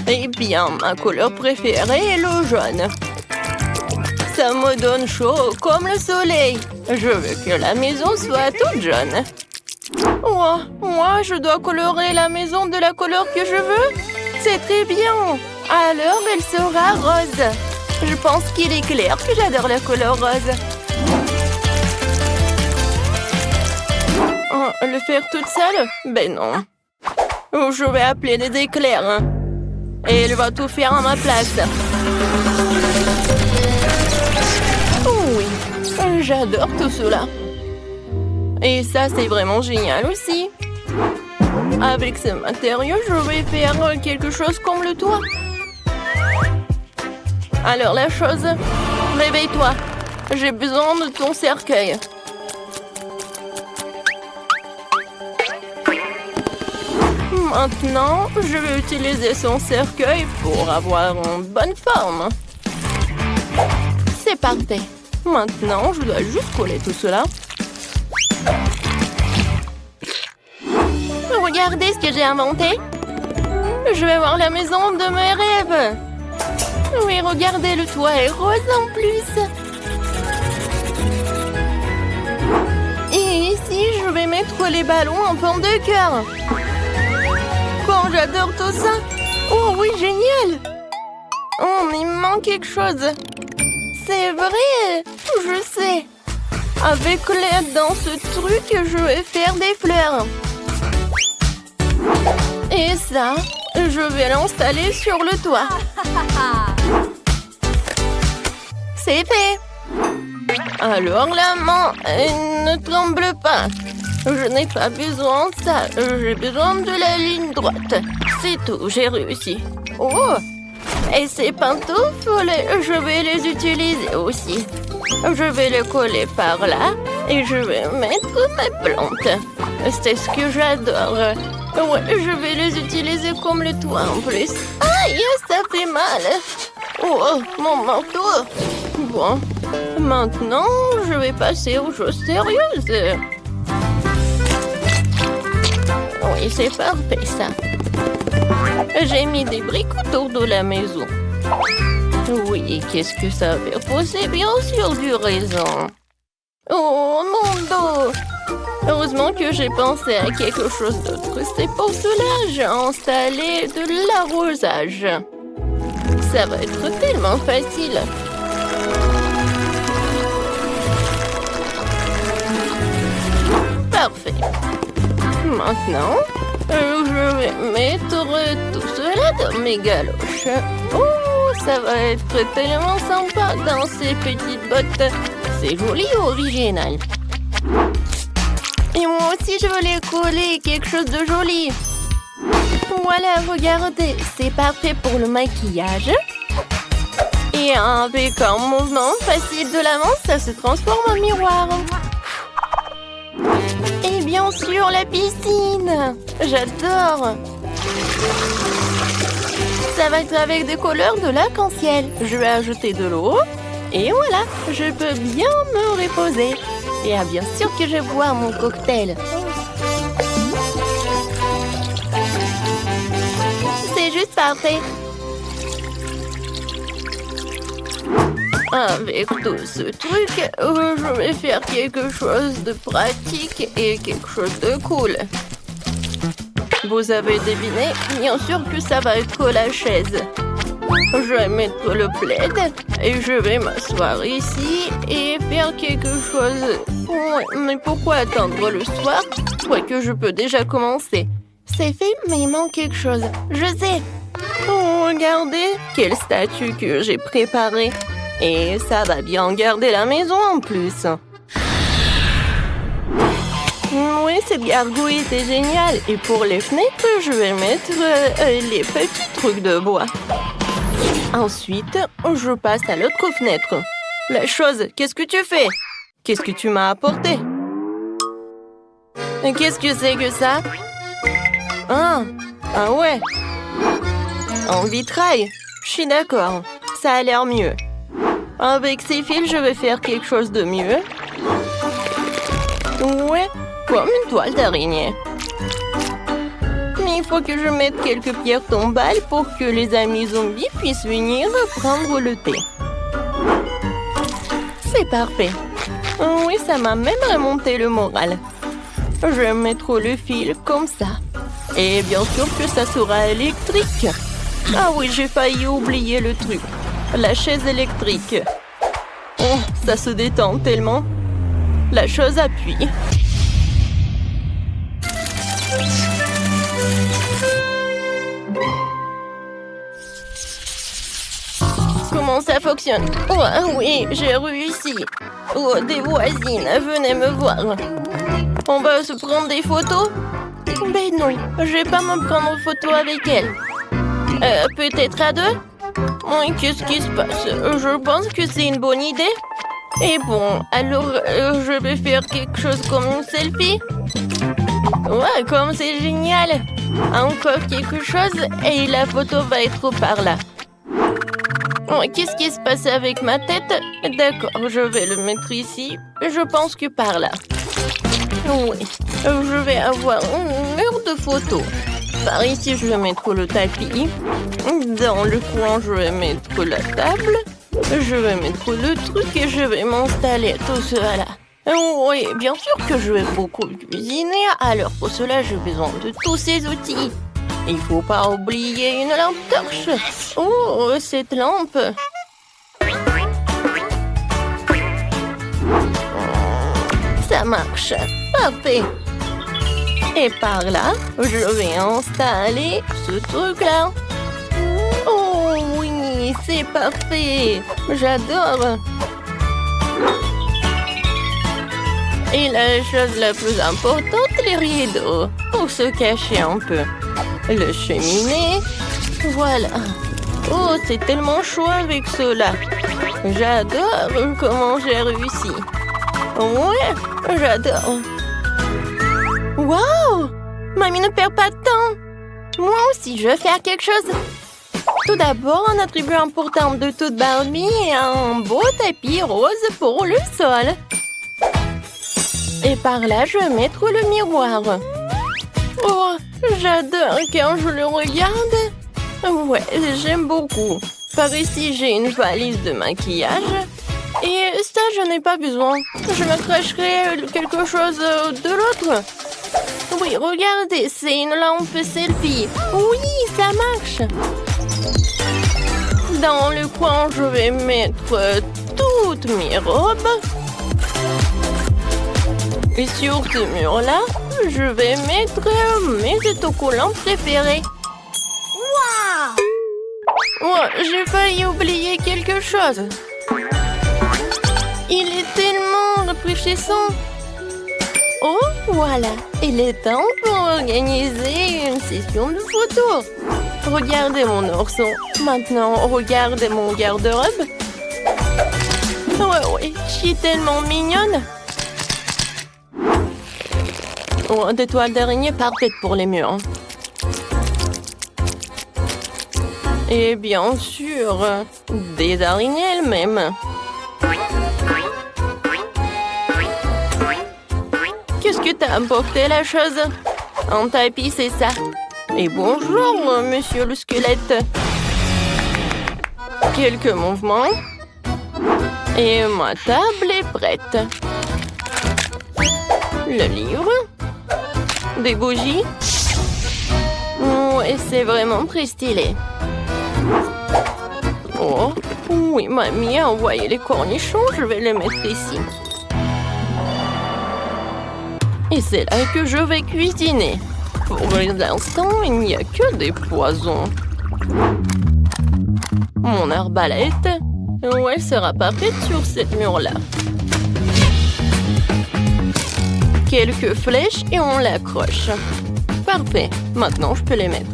Eh bien, ma couleur préférée est le jaune. Ça me donne chaud comme le soleil. Je veux que la maison soit toute jaune. Oh, moi, je dois colorer la maison de la couleur que je veux? C'est très bien. Alors, elle sera rose. Je pense qu'il est clair que j'adore la couleur rose. Oh, le faire toute seule? Ben non. Oh, je vais appeler des éclairs. Et elle va tout faire à ma place. Oh oui, j'adore tout cela. Et ça, c'est vraiment génial aussi. Avec ce matériau, je vais faire quelque chose comme le toit. Alors la chose, réveille-toi. J'ai besoin de ton cercueil. Maintenant, je vais utiliser son cercueil pour avoir une bonne forme. C'est parfait. Maintenant, je dois juste coller tout cela. Regardez ce que j'ai inventé. Je vais voir la maison de mes rêves. Oui, regardez, le toit est rose en plus. Et ici, je vais mettre les ballons en forme de cœur. Oh, j'adore tout ça. Oh oui, génial. Oh, mais il me manque quelque chose. C'est vrai, je sais. Avec l'aide dans ce truc, je vais faire des fleurs. Et ça, je vais l'installer sur le toit. C'est fait. Alors la main, ne tremble pas. Je n'ai pas besoin de ça. J'ai besoin de la ligne droite. C'est tout, j'ai réussi. Oh! Et ces pantoufles, je vais les utiliser aussi. Je vais les coller par là et je vais mettre mes plantes. C'est ce que j'adore. Ouais, je vais les utiliser comme le toit en plus. Aïe, ça fait mal. Oh, mon manteau. Bon, maintenant, je vais passer aux choses sérieuses. Oui, c'est parfait, ça. J'ai mis des briques autour de la maison. Oui, et qu'est-ce que ça va faire? C'est bien sûr du raisin. Oh, mon dos! Heureusement que j'ai pensé à quelque chose d'autre. C'est pour cela que j'ai installé de l'arrosage. Ça va être tellement facile. Parfait. Maintenant, je vais mettre tout cela dans mes galoches. Oh, ça va être tellement sympa dans ces petites bottes. C'est joli et original. Et moi aussi, je veux les coller quelque chose de joli. Voilà, regardez, c'est parfait pour le maquillage. Et avec un mouvement facile de la main, ça se transforme en miroir. Et bien sûr, la piscine. J'adore. Ça va être avec des couleurs de l'arc-en-ciel. Je vais ajouter de l'eau. Et voilà, je peux bien me reposer. Et bien sûr que je bois mon cocktail. C'est juste parfait. Avec tout ce truc, je vais faire quelque chose de pratique et quelque chose de cool. Vous avez deviné? Bien sûr que ça va être la chaise. Je vais mettre le plaid et je vais m'asseoir ici et faire quelque chose. Ouais, mais pourquoi attendre le soir? Que je peux déjà commencer. C'est fait, mais il manque quelque chose. Je sais. Oh, regardez, quelle statue que j'ai préparée. Et ça va bien garder la maison en plus. Oui, cette gargouille était géniale. Et pour les fenêtres, je vais mettre les petits trucs de bois. Ensuite, je passe à l'autre fenêtre. La chose, qu'est-ce que tu fais? Qu'est-ce que tu m'as apporté? Qu'est-ce que c'est que ça? Ah ouais. En vitrail. Je suis d'accord. Ça a l'air mieux. Avec ces fils, je vais faire quelque chose de mieux. Ouais, comme une toile d'araignée. Mais il faut que je mette quelques pierres tombales pour que les amis zombies puissent venir prendre le thé. C'est parfait. Oui, ça m'a même remonté le moral. Je vais mettre le fil comme ça. Et bien sûr que ça sera électrique. Ah oui, j'ai failli oublier le truc. La chaise électrique. Oh, ça se détend tellement. La chose appuie. Comment ça fonctionne? Oh oui, j'ai réussi. Oh, des voisines, venez me voir. On va se prendre des photos? Ben non, je vais pas me prendre en photo avec elle. Peut-être à deux? Oui, qu'est-ce qui se passe? Je pense que c'est une bonne idée. Et bon, alors je vais faire quelque chose comme une selfie. Ouais, comme c'est génial. Encore quelque chose et la photo va être par là. Oh, qu'est-ce qui se passe avec ma tête? D'accord, je vais le mettre ici. Je pense que par là. Oui, je vais avoir un mur de photos. Par ici, je vais mettre le tapis. Dans le coin, je vais mettre la table. Je vais mettre le truc et je vais m'installer tout cela. Oui, bien sûr que je vais beaucoup cuisiner. Alors pour cela, j'ai besoin de tous ces outils. Il faut pas oublier une lampe torche. Oh, cette lampe. Ça marche. Parfait. Et par là, je vais installer ce truc-là. Oh oui, c'est parfait. J'adore. Et la chose la plus importante, les rideaux, pour se cacher un peu. Le cheminée. Voilà. Oh, c'est tellement chaud avec cela. J'adore comment j'ai réussi. Ouais, j'adore. Wow! Mamie ne perd pas de temps. Moi aussi, je vais faire quelque chose. Tout d'abord, un attribut important de toute Barbie est un beau tapis rose pour le sol. Et par là, je vais mettre le miroir. Oh, j'adore quand je le regarde. Ouais, j'aime beaucoup. Par ici, j'ai une valise de maquillage. Et ça, je n'ai pas besoin. Je me cracherai quelque chose de l'autre. Oui, regardez, c'est une lampe selfie. Oui, ça marche. Dans le coin, je vais mettre toutes mes robes. Et sur ce mur-là, je vais mettre mes autocollants préférés. Waouh! Ouais, j'ai failli oublier quelque chose. Il est tellement rafraîchissant. Oh, voilà. Il est temps pour organiser une session de photos. Regardez mon ourson. Maintenant, regardez mon garde-robe. Ouais, je suis tellement mignonne. Oh, des toiles d'araignée parfaites pour les murs. Et bien sûr, des araignées elles-mêmes. Qu'est-ce que t'as apporté, la chose? Un tapis, c'est ça. Et bonjour, monsieur le squelette. Quelques mouvements. Et ma table est prête. Le livre. Des bougies. Ouais, c'est vraiment très stylé. Oh, oui, mamie a envoyé les cornichons. Je vais les mettre ici. Et c'est là que je vais cuisiner. Pour l'instant, il n'y a que des poisons. Mon arbalète, elle sera parfaite sur cette mur-là. Quelques flèches et on l'accroche. Parfait. Maintenant, je peux les mettre.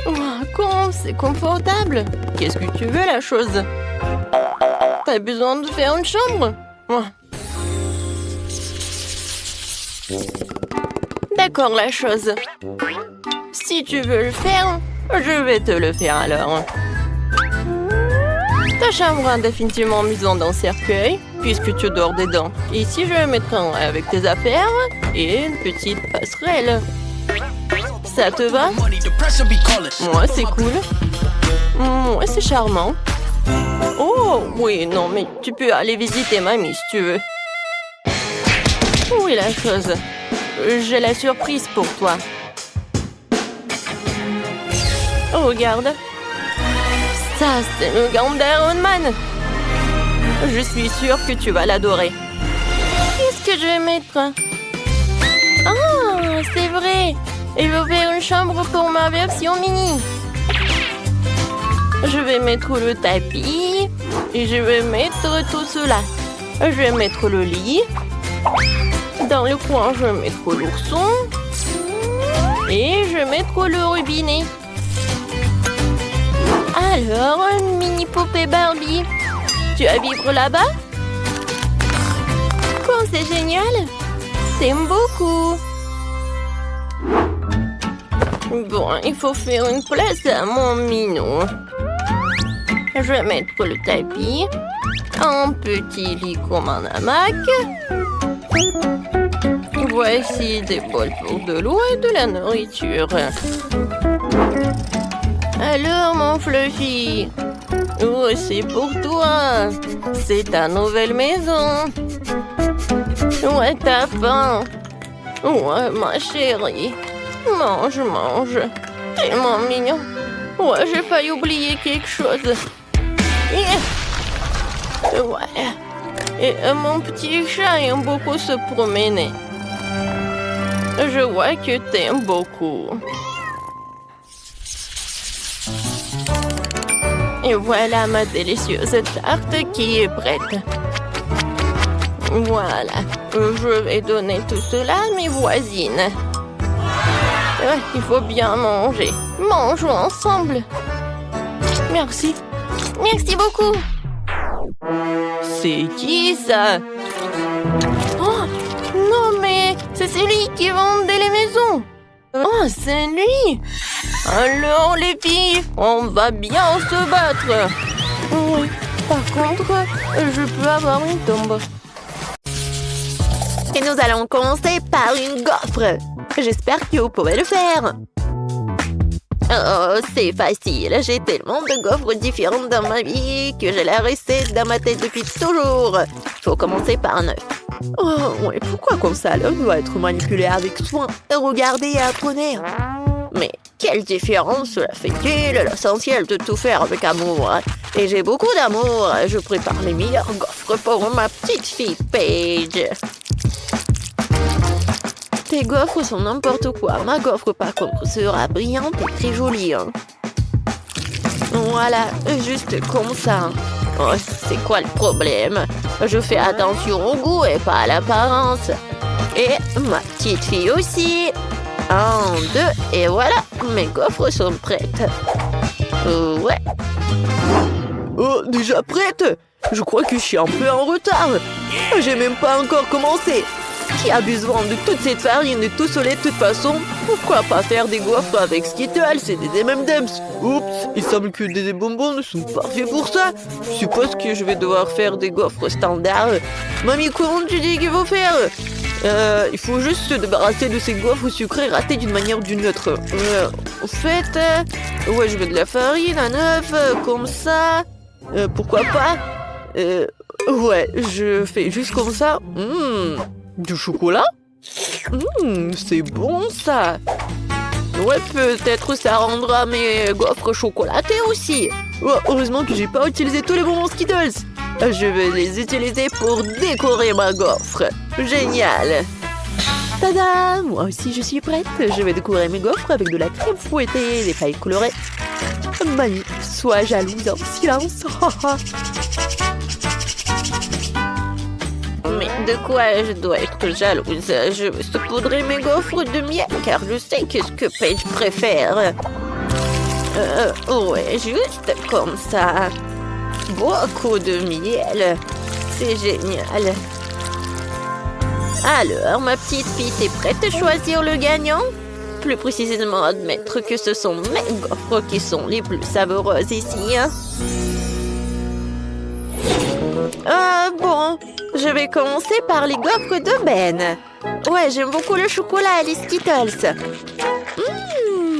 Oh, comment c'est confortable. Qu'est-ce que tu veux, la chose? T'as besoin de faire une chambre? Oh. D'accord, la chose. Si tu veux le faire, je vais te le faire alors. Ta chambre a définitivement besoin d'un cercueil. puisque tu dors dedans. Ici, je vais mettre un avec tes affaires et une petite passerelle. Ça te va? Moi, c'est cool. Moi, c'est charmant. Oh, oui, non, mais tu peux aller visiter mamie si tu veux. Oui, la chose. J'ai la surprise pour toi. Oh, regarde. Ça, c'est le gant d'Iron Man. Je suis sûre que tu vas l'adorer. Qu'est-ce que je vais mettre? Ah, c'est vrai. Il va faire une chambre pour ma version mini. Je vais mettre le tapis. Et je vais mettre tout cela. Je vais mettre le lit. Dans le coin, je vais mettre l'ourson. Et je vais mettre le robinet. Alors, une mini poupée Barbie. Tu vas vivre là-bas? Quoi, c'est génial! T'aimes beaucoup! Bon, il faut faire une place à mon minou. Je vais mettre le tapis. Un petit lit comme un hamac. Voici des bols pour de l'eau et de la nourriture. Alors, mon Fluffy, oh, c'est pour toi. C'est ta nouvelle maison. Ouais, t'as faim. Ouais, ma chérie. Mange, mange. Tellement mignon. Ouais, j'ai failli oublier quelque chose. Ouais. Et mon petit chat aime beaucoup se promener. Je vois que t'aimes beaucoup. Et voilà ma délicieuse tarte qui est prête. Voilà. Je vais donner tout cela à mes voisines. Il faut bien manger. Mangeons ensemble. Merci. Merci beaucoup. C'est qui ça? Oh, non mais c'est celui qui vendait les maisons. Oh, c'est lui. Alors les filles, on va bien se battre. Oui, par contre, je peux avoir une tombe. Et nous allons commencer par une gaufre. J'espère que vous pouvez le faire. Oh, c'est facile. J'ai tellement de gaufres différentes dans ma vie que j'ai la recette dans ma tête depuis toujours. Il faut commencer par un œuf. Oh, ouais, pourquoi comme ça l'œuf doit être manipulé avec soin? Regardez et apprenez. Mais quelle différence cela fait-il? L'essentiel de tout faire avec amour. Et j'ai beaucoup d'amour. Je prépare les meilleures gaufres pour ma petite fille Paige. Tes gaufres sont n'importe quoi. Ma gaufre, par contre, sera brillante et très jolie. Hein. Voilà, juste comme ça. Oh, c'est quoi le problème? Je fais attention au goût et pas à l'apparence. Et ma petite fille aussi. 1, 2, et voilà, mes gaufres sont prêtes. Ouais. Oh, déjà prête? Je crois que je suis un peu en retard. J'ai même pas encore commencé. Qui a besoin de toute cette farine et tout ce lait de toute façon? Pourquoi pas faire des gaufres avec Skittles et des M&M's? Oups, il semble que des bonbons ne sont pas faits pour ça. Je suppose que je vais devoir faire des gaufres standards. Mamie, comment tu dis qu'il faut faire? Il faut juste se débarrasser de ces gaufres sucrées ratées d'une manière ou d'une autre. En fait, ouais, je mets de la farine, un œuf, comme ça. Pourquoi pas? Ouais, je fais juste comme ça. Du chocolat? C'est bon ça. Ouais, peut-être ça rendra mes gaufres chocolatées aussi. Oh, heureusement que j'ai pas utilisé tous les bonbons Skittles. Je vais les utiliser pour décorer ma gaufre. Génial. Tada! Moi aussi je suis prête. Je vais décorer mes gaufres avec de la crème fouettée et des pailles colorées. Mamie, sois jalouse en silence. Mais de quoi je dois être jalouse? Je veux saupoudrer mes gaufres de miel car je sais qu'est-ce que Paige préfère. Ouais, juste comme ça. Beaucoup de miel. C'est génial. Alors, ma petite fille, t'es prête à choisir le gagnant? Plus précisément, admettre que ce sont mes gaufres qui sont les plus savoureuses ici. Hein? Bon, Je vais commencer par les gaufres de Ben. Ouais, j'aime beaucoup le chocolat et les Skittles.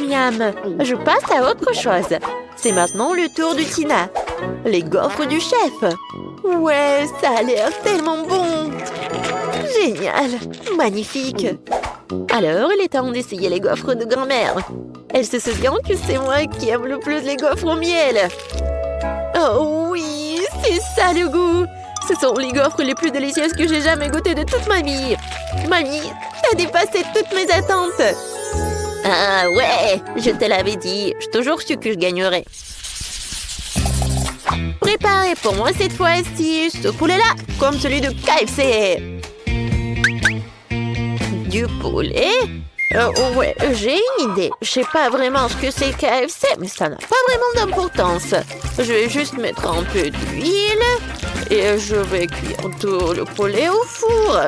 Miam. Je passe à autre chose. C'est maintenant le tour de Tina. Les gaufres du chef. Ouais, ça a l'air tellement bon. Génial. Magnifique. Alors, il est temps d'essayer les gaufres de grand-mère. Elle se souvient que c'est moi qui aime le plus les gaufres au miel. Oh oui, c'est ça le goût. Ce sont les gaufres les plus délicieuses que j'ai jamais goûtées de toute ma vie. Mamie, t'as dépassé toutes mes attentes. Ah ouais, je te l'avais dit. J'ai toujours su que je gagnerais. Préparez pour moi cette fois-ci ce poulet-là, comme celui de KFC. Du poulet? Ouais, j'ai une idée. Je sais pas vraiment ce que c'est KFC, mais ça n'a pas vraiment d'importance. Je vais juste mettre un peu d'huile et je vais cuire tout le poulet au four.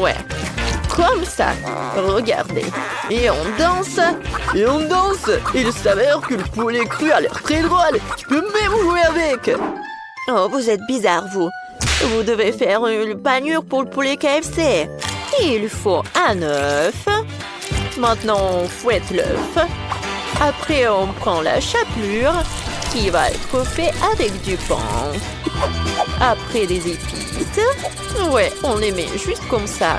Ouais, comme ça. Regardez. Et on danse. Et on danse. Il s'avère que le poulet cru a l'air très drôle. Tu peux même jouer avec. Oh, vous êtes bizarre, vous. Vous devez faire une panure pour le poulet KFC. Il faut un œuf. Maintenant, on fouette l'œuf. Après, on prend la chapelure qui va être faite avec du pain. Après, des épices. Ouais, on les met juste comme ça.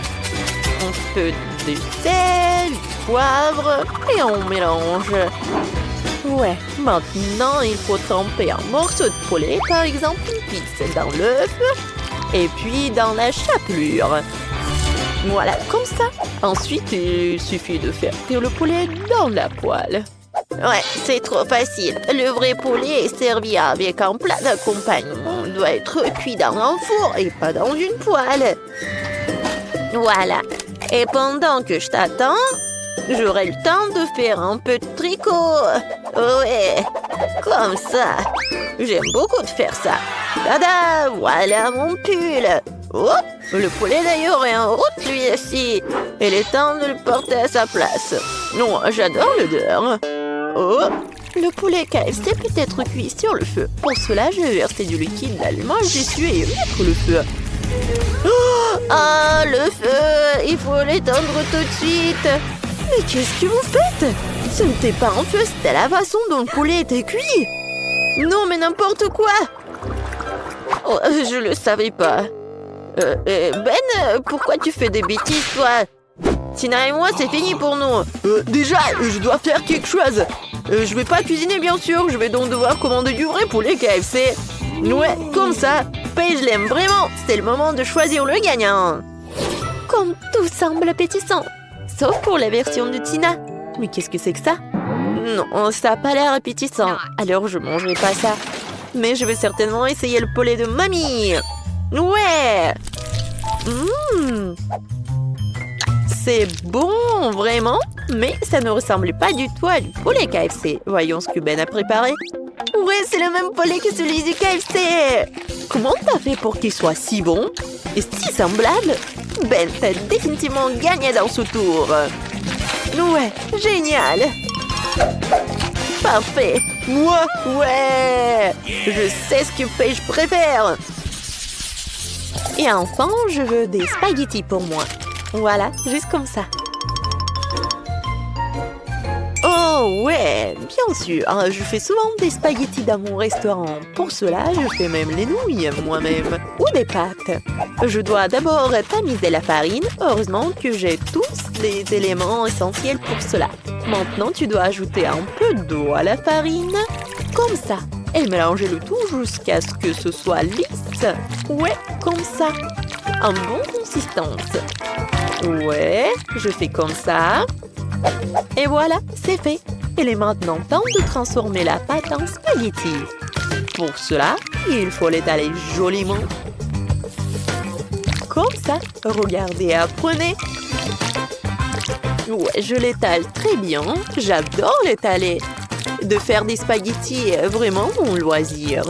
Un peu de sel, du poivre et on mélange. Ouais, maintenant, il faut tremper un morceau de poulet, par exemple une pizza dans l'œuf et puis dans la chapelure. Voilà, comme ça. Ensuite, il suffit de faire cuire le poulet dans la poêle. Ouais, c'est trop facile. Le vrai poulet est servi avec un plat d'accompagnement. Il doit être cuit dans un four et pas dans une poêle. Voilà. Et pendant que je t'attends, j'aurai le temps de faire un peu de tricot. Ouais, comme ça. J'aime beaucoup de faire ça. Tada, voilà mon pull. Oh, le poulet d'ailleurs est en route lui aussi. Il est temps de le porter à sa place. Non, j'adore l'odeur. Oh, le poulet KFC peut être cuit sur le feu. Pour cela, je vais verser du liquide d'allumage dessus et mettre le feu. Oh, ah, le feu! Il faut l'éteindre tout de suite. Mais qu'est-ce que vous faites? Ce n'était pas un feu, c'était la façon dont le poulet était cuit. Non, mais n'importe quoi. Oh, je le savais pas. Ben, pourquoi tu fais des bêtises, toi? Tina et moi, c'est fini pour nous. Déjà, je dois faire quelque chose. Je vais pas cuisiner, bien sûr. Je vais donc devoir commander du vrai poulet KFC. Ouais, comme ça. Paige l'aime vraiment. C'est le moment de choisir le gagnant. Comme tout semble appétissant. Sauf pour la version de Tina. Mais qu'est-ce que c'est que ça? Non, ça n'a pas l'air appétissant. Alors, je mangerai pas ça. Mais je vais certainement essayer le poulet de mamie. Ouais. C'est bon, vraiment. Mais ça ne ressemble pas du tout à du poulet KFC. Voyons ce que Ben a préparé. Ouais, c'est le même poulet que celui du KFC. Comment t'as fait pour qu'il soit si bon et si semblable? Ben, t'as définitivement gagné dans ce tour. Ouais, génial. Parfait. Moi, ouais. Je sais ce que Paige préfère. Et enfin, je veux des spaghettis pour moi. Voilà, juste comme ça. Oh ouais, bien sûr. Je fais souvent des spaghettis dans mon restaurant. Pour cela, je fais même les nouilles moi-même. Ou des pâtes. Je dois d'abord tamiser la farine. Heureusement que j'ai tous les éléments essentiels pour cela. Maintenant, tu dois ajouter un peu d'eau à la farine. Comme ça. Et mélanger le tout jusqu'à ce que ce soit lisse. Ouais, comme ça. En bonne consistance. Ouais, je fais comme ça. Et voilà, c'est fait. Il est maintenant temps de transformer la pâte en spaghetti. Pour cela, il faut l'étaler joliment. Comme ça. Regardez et apprenez. Ouais, je l'étale très bien. J'adore l'étaler. De faire des spaghettis est vraiment mon loisir.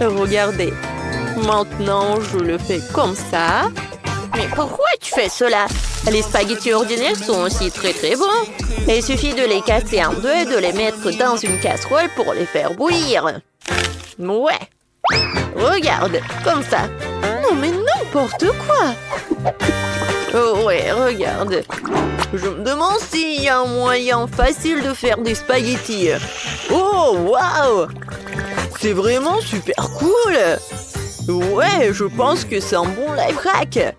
Regardez. Maintenant, je le fais comme ça. Mais pourquoi tu fais cela? Les spaghettis ordinaires sont aussi très très bons. Il suffit de les casser en deux et de les mettre dans une casserole pour les faire bouillir. Ouais. Regarde, comme ça. Non mais non! n'importe quoi. Oh ouais, regarde. Je me demande s'il y a un moyen facile de faire des spaghettis. Oh, waouh! C'est vraiment super cool. Ouais, je pense que c'est un bon life hack.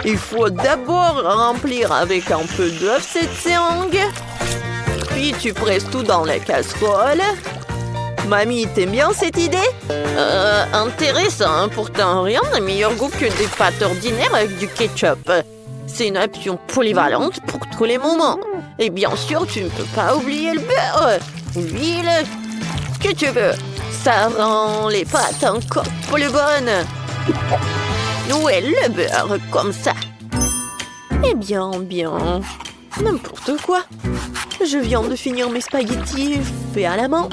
Il faut d'abord remplir avec un peu d'œuf cette seringue. Puis tu presses tout dans la casserole. Mamie, t'aimes bien cette idée? Intéressant. Pourtant, rien n'a meilleur goût que des pâtes ordinaires avec du ketchup. C'est une option polyvalente pour tous les moments. Et bien sûr, tu ne peux pas oublier le beurre. L'huile, ce que tu veux. Ça rend les pâtes encore plus bonnes. Ouais, le beurre, comme ça. Eh bien, n'importe quoi. Je viens de finir mes spaghettis faits à la main.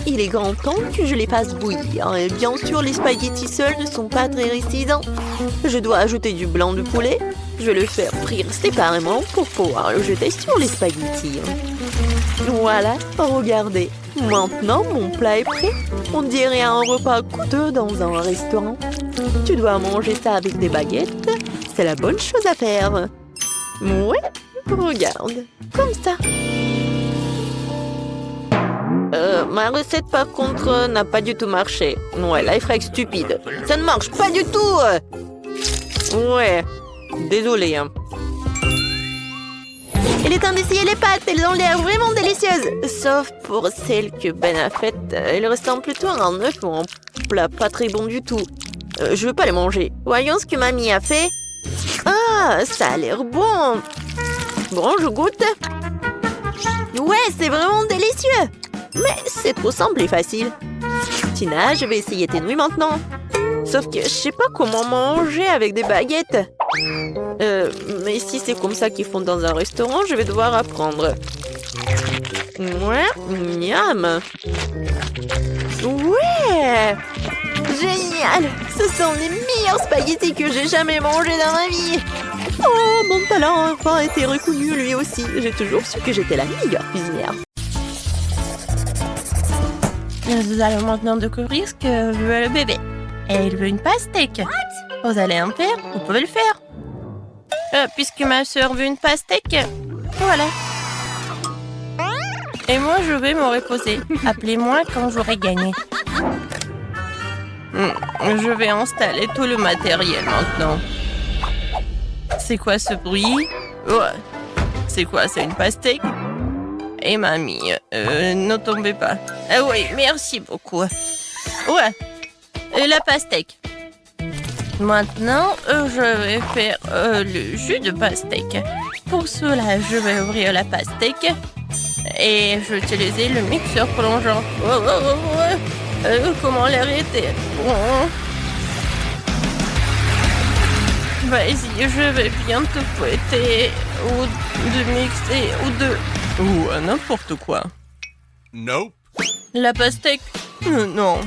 Il est grand temps que je les fasse bouillir. Et bien sûr, les spaghettis seuls ne sont pas très résistants. Je dois ajouter du blanc de poulet. Je vais le faire frire séparément pour pouvoir le jeter sur les spaghettis. Voilà, regardez. Maintenant, mon plat est prêt. On dirait un repas coûteux dans un restaurant. Tu dois manger ça avec des baguettes. C'est la bonne chose à faire. Ouais, regarde, comme ça. Ma recette, par contre, n'a pas du tout marché. Ouais, life hack stupide. Ça ne marche pas du tout. Ouais, désolé. Il est temps d'essayer les pâtes. Elles ont l'air vraiment délicieuses. Sauf pour celles que Ben a faites. Elles ressemblent plutôt à un œuf ou un plat pas très bon du tout. Je veux pas les manger. Voyons ce que mamie a fait. Ah, ça a l'air bon. Bon, je goûte. Ouais, c'est vraiment délicieux. Mais c'est trop simple et facile. Tina, je vais essayer tes nouilles maintenant. Sauf que je sais pas comment manger avec des baguettes. Mais si c'est comme ça qu'ils font dans un restaurant, je vais devoir apprendre. Ouais, miam. Ouais, génial. Ce sont les meilleurs spaghettis que j'ai jamais mangés dans ma vie. Oh, mon talent a enfin été reconnu lui aussi. J'ai toujours su que j'étais la meilleure cuisinière. Nous allons maintenant découvrir ce que veut le bébé. Et il veut une pastèque. Vous allez en faire, vous pouvez le faire. Puisque ma soeur veut une pastèque, voilà. Et moi, je vais me reposer. Appelez-moi quand j'aurai gagné. Je vais installer tout le matériel maintenant. C'est quoi ce bruit? Ouais. C'est quoi, c'est une pastèque? Et mamie, ne tombez pas. Ah oui, merci beaucoup. Ouais, et la pastèque. Maintenant, je vais faire le jus de pastèque. Pour cela, je vais ouvrir la pastèque et je vais utiliser le mixeur plongeant. Comment l'arrêter? Vas-y, je vais bien te fouetter ou de mixer ou de... Ou n'importe quoi. Nope. La pastèque? Non.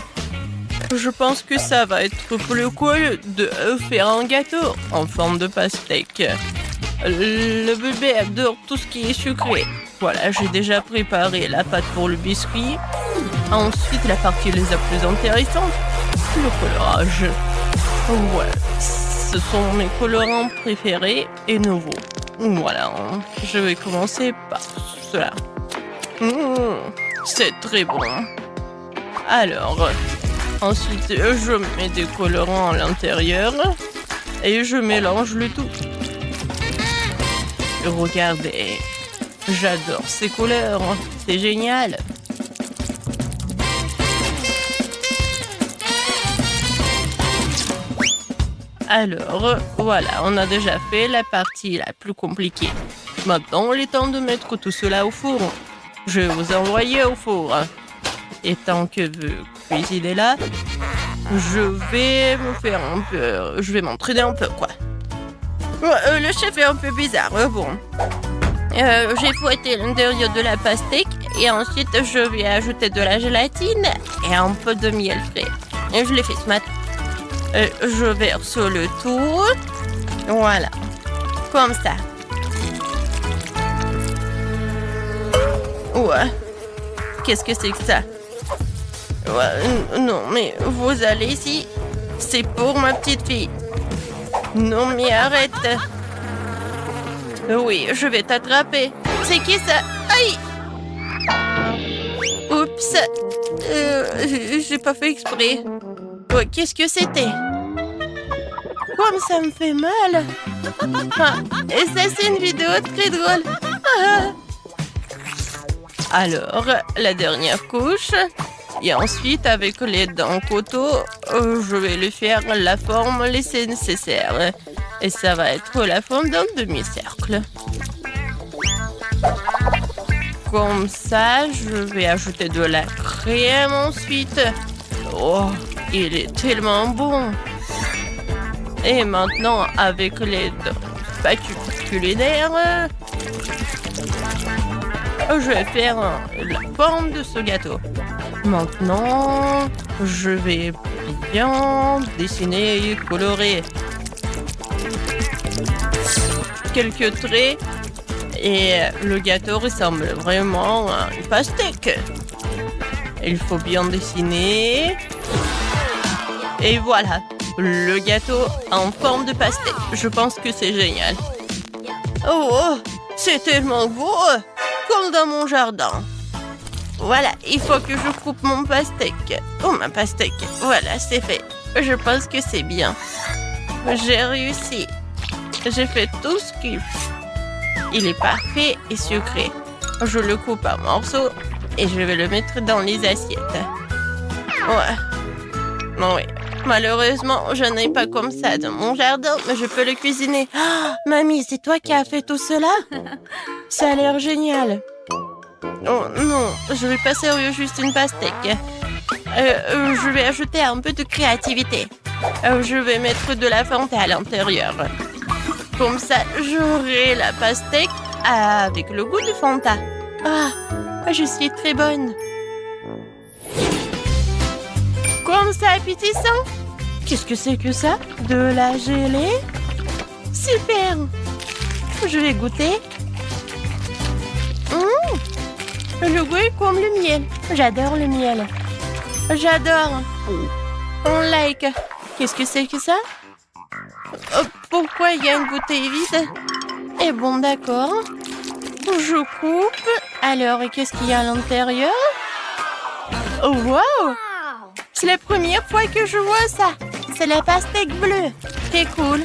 Je pense que ça va être plus cool de faire un gâteau en forme de pastèque. Le bébé adore tout ce qui est sucré. Voilà, j'ai déjà préparé la pâte pour le biscuit. Ensuite, la partie la plus intéressante, le colorage. Voilà, ce sont mes colorants préférés et nouveaux. Voilà, je vais commencer par cela. C'est très bon. Alors, ensuite, je mets des colorants à l'intérieur et je mélange le tout. Regardez, j'adore ces couleurs, c'est génial. Alors, voilà, on a déjà fait la partie la plus compliquée. Maintenant, il est temps de mettre tout cela au four. Je vais vous envoyer au four. Et tant que vous cuisinez là, je vais me faire un peu... Je vais m'entraîner un peu, quoi. Le chef est un peu bizarre, bon. J'ai fouetté l'intérieur de la pastèque et ensuite je vais ajouter de la gélatine et un peu de miel frais. Et je l'ai fait ce matin. Je verse le tout. Voilà. Comme ça. Ouais. Qu'est-ce que c'est que ça? Ouais, non, mais vous allez ici. C'est pour ma petite fille. Non, mais arrête. Oui, je vais t'attraper. C'est qui ça? Aïe! Oups. J'ai pas fait exprès. Oh, qu'est-ce que c'était? Comme ça me fait mal. Ah, et ça, c'est une vidéo très drôle. Ah. Alors, la dernière couche. Et ensuite, avec les dents couteau, je vais lui faire la forme laissée nécessaire. Et ça va être la forme d'un demi-cercle. Comme ça, je vais ajouter de la crème ensuite. Oh, il est tellement bon. Et maintenant, avec les spatules culinaires, je vais faire la forme de ce gâteau. Maintenant, je vais bien dessiner et colorer quelques traits et le gâteau ressemble vraiment à une pastèque. Il faut bien dessiner et voilà, le gâteau en forme de pastèque. Je pense que c'est génial. Oh, c'est tellement beau, comme dans mon jardin. Voilà, il faut que je coupe mon pastèque. Oh, ma pastèque. Voilà, c'est fait. Je pense que c'est bien. J'ai réussi. J'ai fait tout ce qu'il faut. Il est parfait et sucré. Je le coupe en morceaux et je vais le mettre dans les assiettes. Ouais. Oui. Malheureusement, je n'ai pas comme ça dans mon jardin, mais je peux le cuisiner. Oh, mamie, c'est toi qui as fait tout cela? Ça a l'air génial. Oh non, je vais pas servir juste une pastèque. Je vais ajouter un peu de créativité. Je vais mettre de la Fanta à l'intérieur. Comme ça, j'aurai la pastèque avec le goût de Fanta. Ah, je suis très bonne. Comme ça, appétissant. Qu'est-ce que c'est que ça? De la gelée? Super. Je vais goûter. Le goût est comme le miel. J'adore le miel. J'adore. On like. Qu'est-ce que c'est que ça? Pourquoi il y a une bouteille vide? Eh bon, d'accord. Je coupe. Alors, et qu'est-ce qu'il y a à l'intérieur? Oh, wow! C'est la première fois que je vois ça. C'est la pastèque bleue. C'est cool.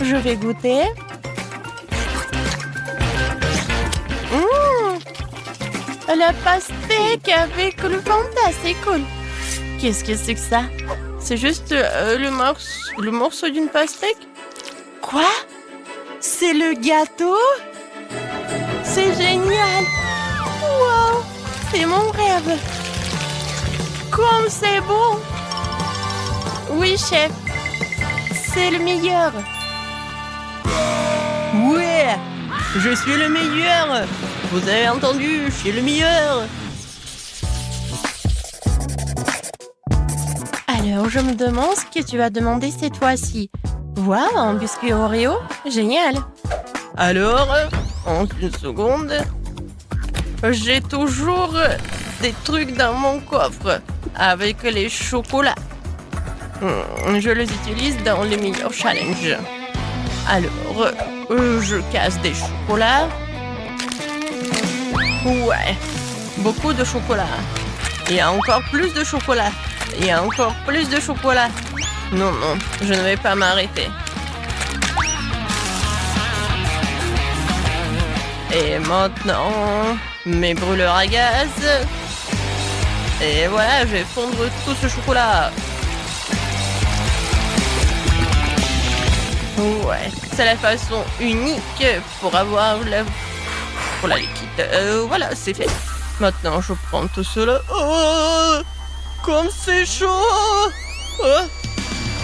Je vais goûter. La pastèque avec le Fanta, c'est cool. Qu'est-ce que c'est que ça? C'est juste le morceau d'une pastèque? Quoi? C'est le gâteau? C'est génial! Wow! C'est mon rêve! Comme c'est beau! Oui, chef! C'est le meilleur! Ouais! Je suis le meilleur! Vous avez entendu, je suis le meilleur. Alors, je me demande ce que tu vas demander cette fois-ci. Waouh, un biscuit Oreo? Génial. Alors, en une seconde, j'ai toujours des trucs dans mon coffre avec les chocolats. Je les utilise dans les meilleurs challenges. Alors, je casse des chocolats. Ouais, beaucoup de chocolat. Il y a encore plus de chocolat. Il y a encore plus de chocolat. Non, non, je ne vais pas m'arrêter. Et maintenant, mes brûleurs à gaz. Et voilà, je vais fondre tout ce chocolat. Ouais, c'est la façon unique pour avoir la liquide. Voilà, c'est fait. Maintenant, je prends tout cela. Oh, comme c'est chaud. Oh,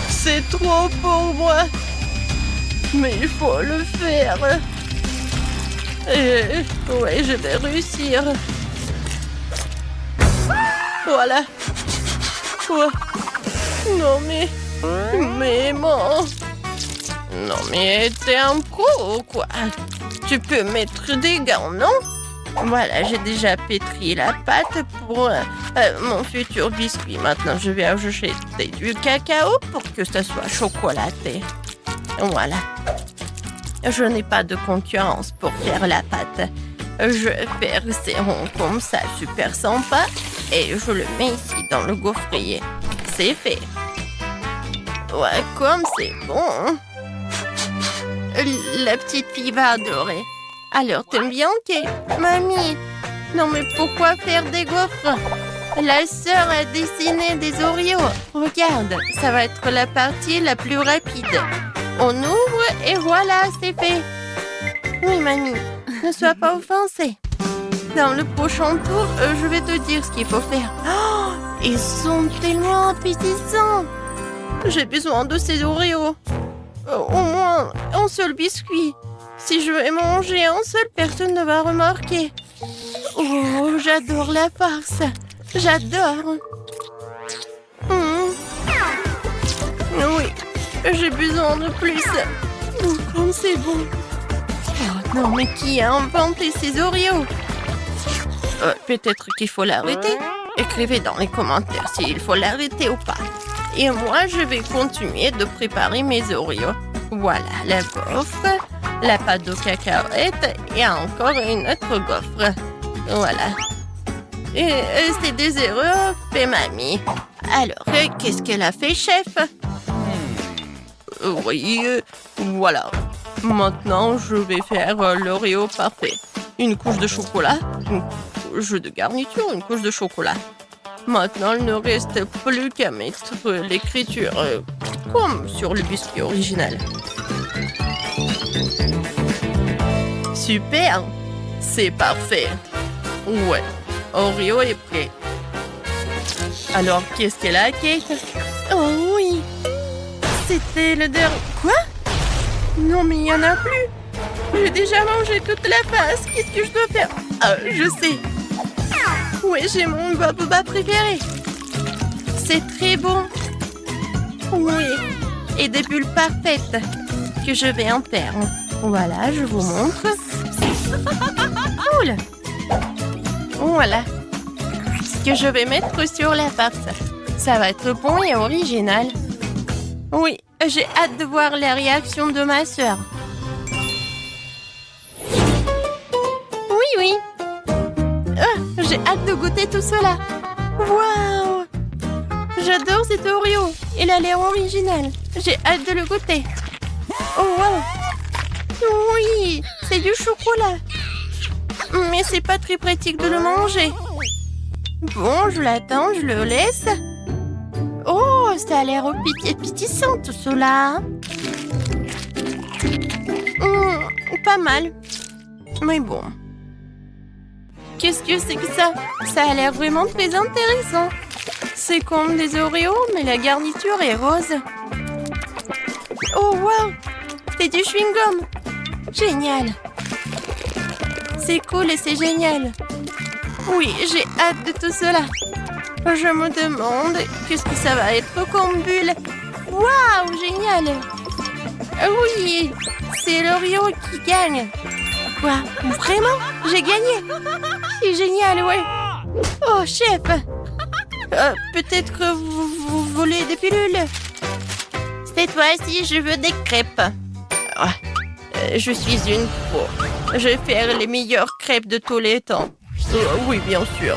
c'est trop pour moi. Mais il faut le faire. Et, ouais, je vais réussir. Voilà. Oh. Non, mais bon. Non, mais t'es un pro ou quoi? Tu peux mettre des gants, non? Voilà, j'ai déjà pétri la pâte pour mon futur biscuit. Maintenant, je vais ajouter du cacao pour que ça soit chocolaté. Voilà. Je n'ai pas de concurrence pour faire la pâte. Je fais ces ronds comme ça, super sympa. Et je le mets ici dans le gaufrier. C'est fait. Ouais, comme c'est bon. La petite fille va adorer. Alors, t'aimes bien, Kate? Mamie, non mais pourquoi faire des gaufres? La sœur a dessiné des Oreos. Regarde, ça va être la partie la plus rapide. On ouvre et voilà, c'est fait. Oui, mamie, ne sois pas offensée. Dans le prochain tour, je vais te dire ce qu'il faut faire. Oh, ils sont tellement appétissants. J'ai besoin de ces Oreos. Au moins, un seul biscuit. Si je vais manger un seul, personne ne va remarquer. Oh, j'adore la farce. J'adore. Oui, j'ai besoin de plus. Oh, comme c'est bon. Oh non, mais qui a inventé ces Oreos? Peut-être qu'il faut l'arrêter. Écrivez dans les commentaires s'il faut l'arrêter ou pas. Et moi, je vais continuer de préparer mes Oreos. Voilà, la gaufre, la pâte de cacahuètes et encore une autre gaufre. Voilà. Et c'est des erreurs fait mamie. Alors, qu'est-ce qu'elle a fait, chef? Oui, voilà. Maintenant, je vais faire l'Oreo parfait. Une couche de chocolat, une couche de garniture, une couche de chocolat. Maintenant, il ne reste plus qu'à mettre l'écriture comme sur le biscuit original. Super! C'est parfait. Ouais, Oreo est prêt. Alors, qu'est-ce qu'elle a, Kate? Oh oui! C'était le dernier... Quoi? Non, mais il n'y en a plus. J'ai déjà mangé toute la face. Qu'est-ce que je dois faire? Ah, je sais. Oui, j'ai mon boba préféré. C'est très bon. Oui. Et des bulles parfaites que je vais en faire. Voilà, je vous montre. Cool. Voilà. Ce que je vais mettre sur la farce. Ça va être bon et original. Oui, j'ai hâte de voir la réaction de ma sœur. Oui. J'ai hâte de goûter tout cela. Waouh! J'adore cet Oreo. Il a l'air original. J'ai hâte de le goûter. Oh, wow! Oui, c'est du chocolat. Mais c'est pas très pratique de le manger. Bon, je l'attends, je le laisse. Oh, ça a l'air appétissant tout cela. Pas mal. Mais bon. Qu'est-ce que c'est que ça? Ça a l'air vraiment très intéressant. C'est comme des Oreos, mais la garniture est rose. Oh, wow! C'est du chewing-gum. Génial. C'est cool et c'est génial. Oui, j'ai hâte de tout cela. Je me demande qu'est-ce que ça va être comme bulle. Waouh, génial. Oui, c'est l'Oreo qui gagne. Quoi? Vraiment? J'ai gagné? C'est génial, ouais. Oh, chef. Peut-être que vous voulez des pilules? Cette fois-ci, je veux des crêpes. Je suis une pro. Je vais faire les meilleures crêpes de tous les temps. Oui, bien sûr.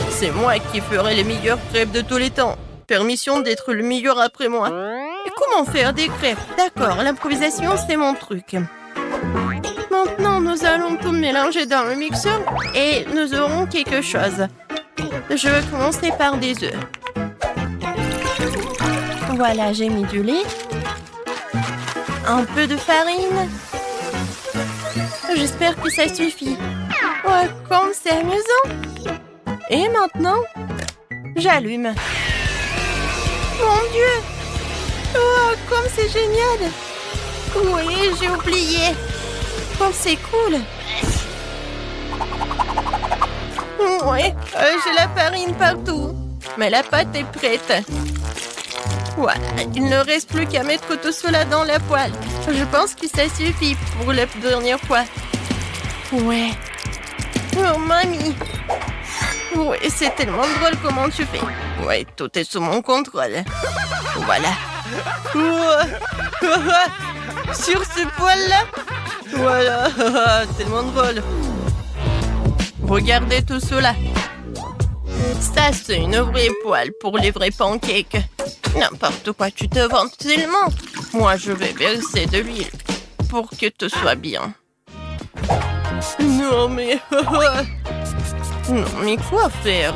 C'est moi qui ferai les meilleures crêpes de tous les temps. Permission d'être le meilleur après moi. Et comment faire des crêpes? D'accord, l'improvisation, c'est mon truc. Maintenant, nous allons tout mélanger dans le mixeur et nous aurons quelque chose. Je vais commencer par des œufs. Voilà, j'ai mis du lait. Un peu de farine. J'espère que ça suffit. Oh, comme c'est amusant. Et maintenant, j'allume. Mon Dieu! Oh, comme c'est génial! Oui, j'ai oublié. Comme c'est cool. Ouais, j'ai la farine partout. Mais la pâte est prête. Voilà, il ne reste plus qu'à mettre tout cela dans la poêle. Je pense que ça suffit pour la dernière fois. Ouais. Oh, mamie. Ouais, c'est tellement drôle comment tu fais. Ouais, tout est sous mon contrôle. Voilà. Sur ce poil-là. Voilà, tellement drôle. Regardez tout cela. Ça, c'est une vraie poêle pour les vrais pancakes. N'importe quoi, tu te vantes tellement. Moi, je vais verser de l'huile pour que tout soit bien. Non, mais... non, mais quoi faire?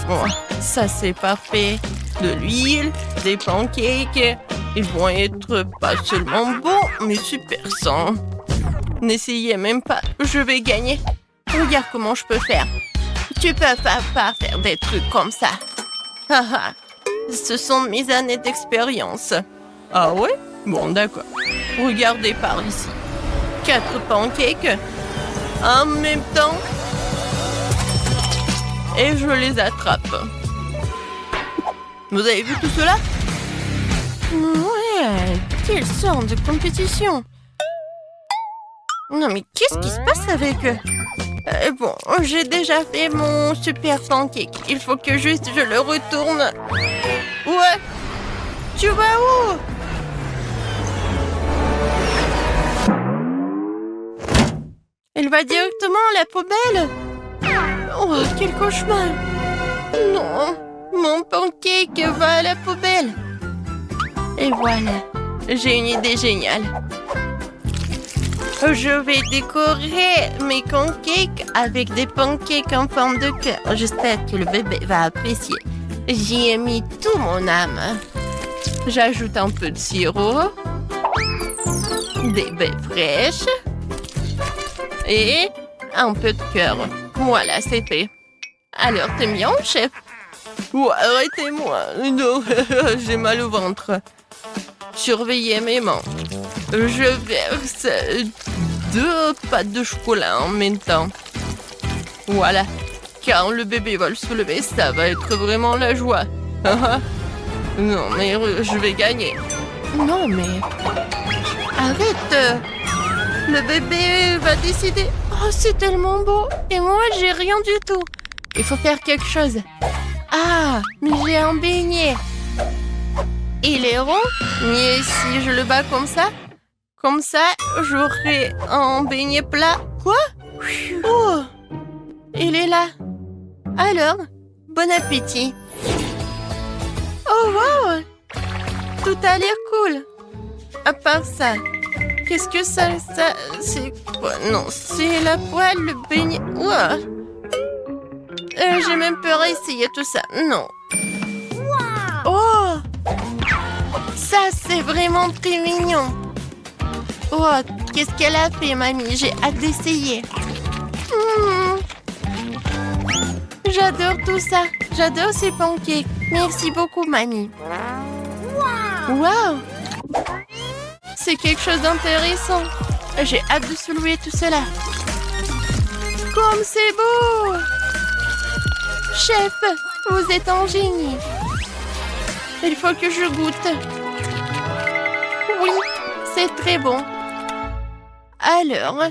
Oh, ça, c'est parfait. De l'huile, des pancakes. Ils vont être pas seulement bons, mais super sains. N'essayez même pas, je vais gagner. Regarde comment je peux faire. Tu peux pas faire des trucs comme ça. Haha, ce sont mes années d'expérience. Ah ouais? Bon, d'accord. Regardez par ici. 4 pancakes en même temps. Et je les attrape. Vous avez vu tout cela? Ouais, quelle sorte de compétition. Non, mais qu'est-ce qui se passe avec eux? Bon, j'ai déjà fait mon super pancake. Il faut que juste je le retourne. Ouais. Tu vas où? Elle va directement à la poubelle. Oh, quel cauchemar. Non, mon pancake va à la poubelle. Et voilà, j'ai une idée géniale. Je vais décorer mes pancakes avec des pancakes en forme de cœur. J'espère que le bébé va apprécier. J'y ai mis tout mon âme. J'ajoute un peu de sirop, des baies fraîches et un peu de cœur. Voilà, c'est fait. Alors, t'aimes bien, chef? Oh, arrêtez-moi. Non, j'ai mal au ventre. Surveillez mes mains. Je verse 2 pâtes de chocolat en même temps. Voilà. Quand le bébé va le soulever, ça va être vraiment la joie. Non, mais je vais gagner. Non, mais... Arrête. Le bébé va décider. Oh, c'est tellement beau. Et moi, j'ai rien du tout. Il faut faire quelque chose. Ah, mais j'ai un beignet. Il est rond, mais si je le bats comme ça, j'aurai un beignet plat. Quoi? Oh, il est là. Alors, bon appétit. Oh, wow! Tout a l'air cool. À part ça, qu'est-ce que ça, c'est quoi? Non, c'est la poêle, le beignet. Ouah. J'ai même peur à essayer tout ça. Non. Oh! Ça, c'est vraiment très mignon. Oh, qu'est-ce qu'elle a fait, mamie? J'ai hâte d'essayer. J'adore tout ça. J'adore ces pancakes. Merci beaucoup, mamie. Wow! C'est quelque chose d'intéressant. J'ai hâte de soulever tout cela. Comme c'est beau! Chef, vous êtes un génie. Il faut que je goûte. Oui, c'est très bon. Alors,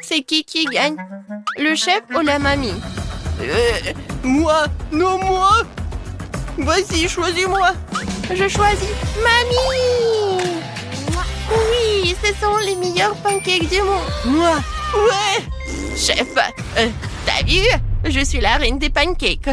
c'est qui gagne? Le chef ou la mamie? Moi? Non, moi? Vas-y, choisis-moi. Je choisis mamie. Oui, ce sont les meilleurs pancakes du monde. Moi? Ouais. Chef, t'as vu? Je suis la reine des pancakes.